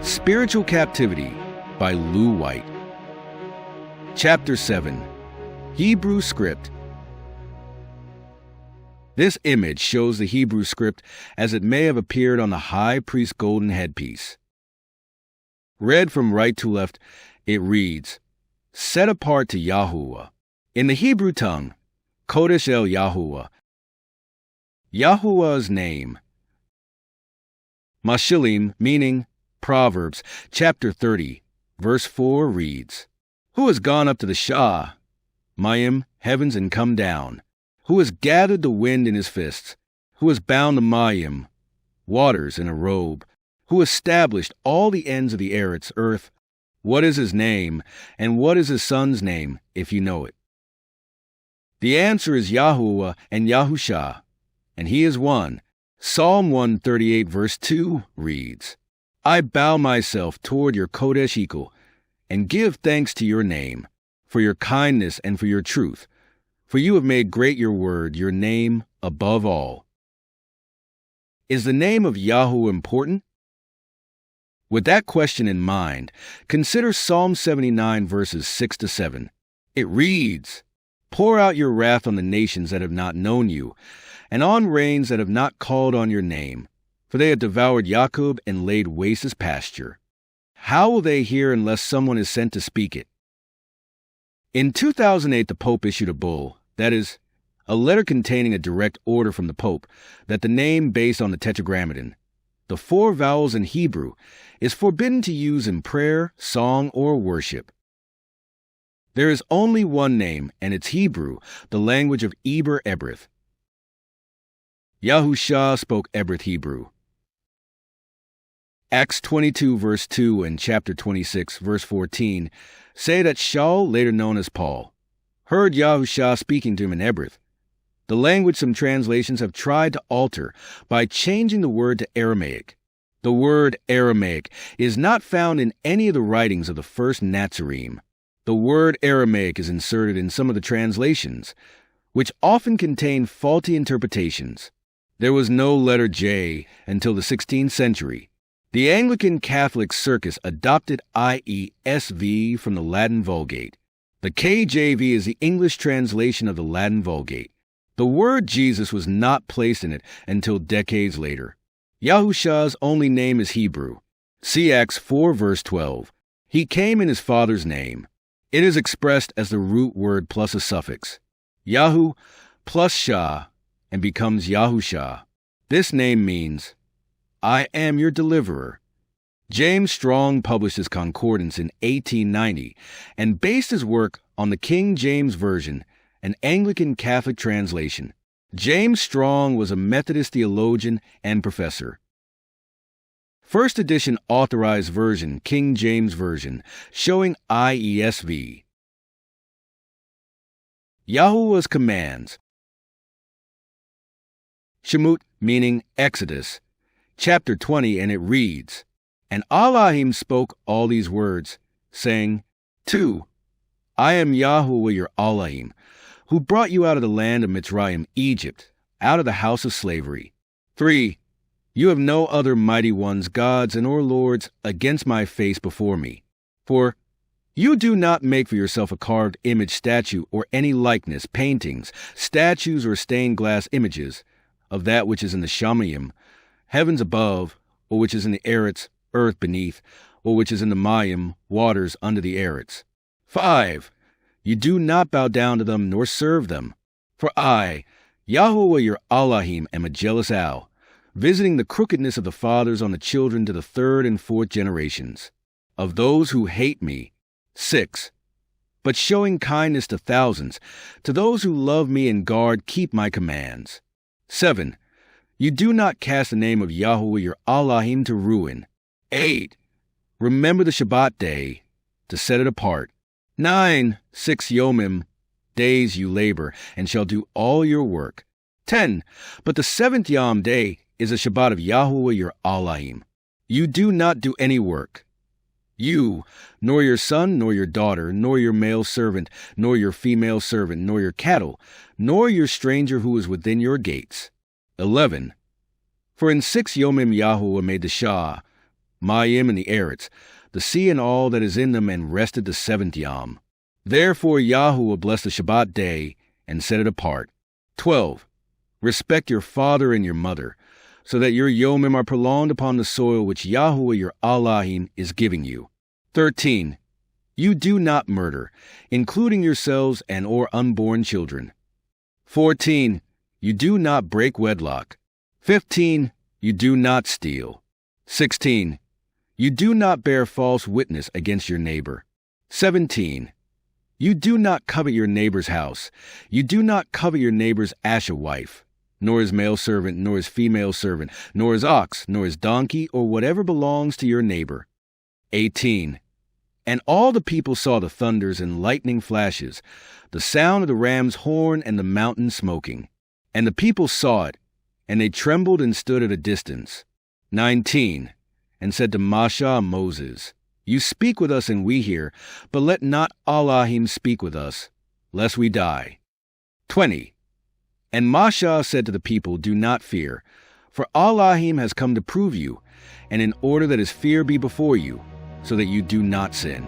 Spiritual Captivity by Lou White. Chapter 7. Hebrew Script. This image shows the Hebrew script as it may have appeared on the high priest's golden headpiece. Read from right to left, it reads, Set apart to Yahuah. In the Hebrew tongue, Kodesh el Yahuah. Yahuah's name. Mashilim, meaning Proverbs, chapter 30, verse 4 reads, Who has gone up to the Shah, Mayim, heavens, and come down? Who has gathered the wind in his fists? Who has bound the Mayim, waters, in a robe? Who established all the ends of the earth? What is his name, and what is his son's name, if you know it? The answer is Yahuah and Yahusha, and he is one. Psalm 138 verse 2 reads, I bow myself toward your Kodesh equal, and give thanks to your name, for your kindness and for your truth, for you have made great your word, your name above all. Is the name of Yahuah important? With that question in mind, consider Psalm 79 verses 6 to 7. It reads, Pour out your wrath on the nations that have not known you, and on reigns that have not called on your name. For they have devoured Jacob and laid waste his pasture. How will they hear unless someone is sent to speak it? In 2008, the Pope issued a bull, that is, a letter containing a direct order from the Pope, that the name based on the Tetragrammaton, the 4 vowels in Hebrew, is forbidden to use in prayer, song, or worship. There is only one name, and it's Hebrew, the language of Eber Ebrith. Yahusha spoke Ebrith Hebrew. Acts 22 verse 2 and chapter 26 verse 14 say that Shaul, later known as Paul, heard Yahusha speaking to him in Ebrith. The language some translations have tried to alter by changing the word to Aramaic. The word Aramaic is not found in any of the writings of the first Nazarene. The word Aramaic is inserted in some of the translations, which often contain faulty interpretations. There was no letter J until the 16th century. The Anglican Catholic Circus adopted IESV from the Latin Vulgate. The KJV is the English translation of the Latin Vulgate. The word Jesus was not placed in it until decades later. Yahusha's only name is Hebrew. See Acts 4 verse 12. He came in his Father's name. It is expressed as the root word plus a suffix, Yahu plus Shah, and becomes Yahusha. This name means, I am your deliverer. James Strong published his concordance in 1890 and based his work on the King James Version, an Anglican Catholic translation. James Strong was a Methodist theologian and professor. First edition authorized version, King James Version, showing IESV. Yahuah's commands. Shemut, meaning Exodus, chapter 20, and it reads, And Elohim spoke all these words, saying, 2. I am Yahuah your Elohim, who brought you out of the land of Mitzrayim, Egypt, out of the house of slavery. 3. You have no other mighty ones, gods, and or lords against my face before me. For you do not make for yourself a carved image statue or any likeness, paintings, statues, or stained glass images of that which is in the Shamayim, heavens above, or which is in the Eretz, earth beneath, or which is in the Mayim, waters under the Eretz. 5. You do not bow down to them nor serve them. For I, Yahuah your Elohim, am a jealous owl, visiting the crookedness of the fathers on the children to the 3rd and 4th generations, of those who hate me. 6. But showing kindness to thousands, to those who love me and keep my commands. 7. You do not cast the name of Yahuah your Elohim to ruin. 8. Remember the Shabbat day, to set it apart. 9. 6 Yomim, days you labor, and shall do all your work. 10. But the 7th Yom day is a Shabbat of Yahuah your Elohim. You do not do any work. You, nor your son, nor your daughter, nor your male servant, nor your female servant, nor your cattle, nor your stranger who is within your gates. 11. For in 6 Yomim Yahuah made the Shah, Mayim and the Eretz, the sea and all that is in them, and rested the seventh Yom. Therefore Yahuah blessed the Shabbat day and set it apart. 12. Respect your father and your mother, so that your Yomim are prolonged upon the soil which Yahuah your Allahim is giving you. 13. You do not murder, including yourselves and or unborn children. 14. You do not break wedlock. 15. You do not steal. 16. You do not bear false witness against your neighbor. 17. You do not covet your neighbor's house. You do not covet your neighbor's asher wife, nor his male servant, nor his female servant, nor his ox, nor his donkey, or whatever belongs to your neighbor. 18. And all the people saw the thunders and lightning flashes, the sound of the ram's horn and the mountain smoking. And the people saw it, and they trembled and stood at a distance. 19. And said to Masha Moses, You speak with us and we hear, but let not Allahim speak with us, lest we die. 20. And Masha said to the people, Do not fear, for Allahim has come to prove you, and in order that his fear be before you, so that you do not sin.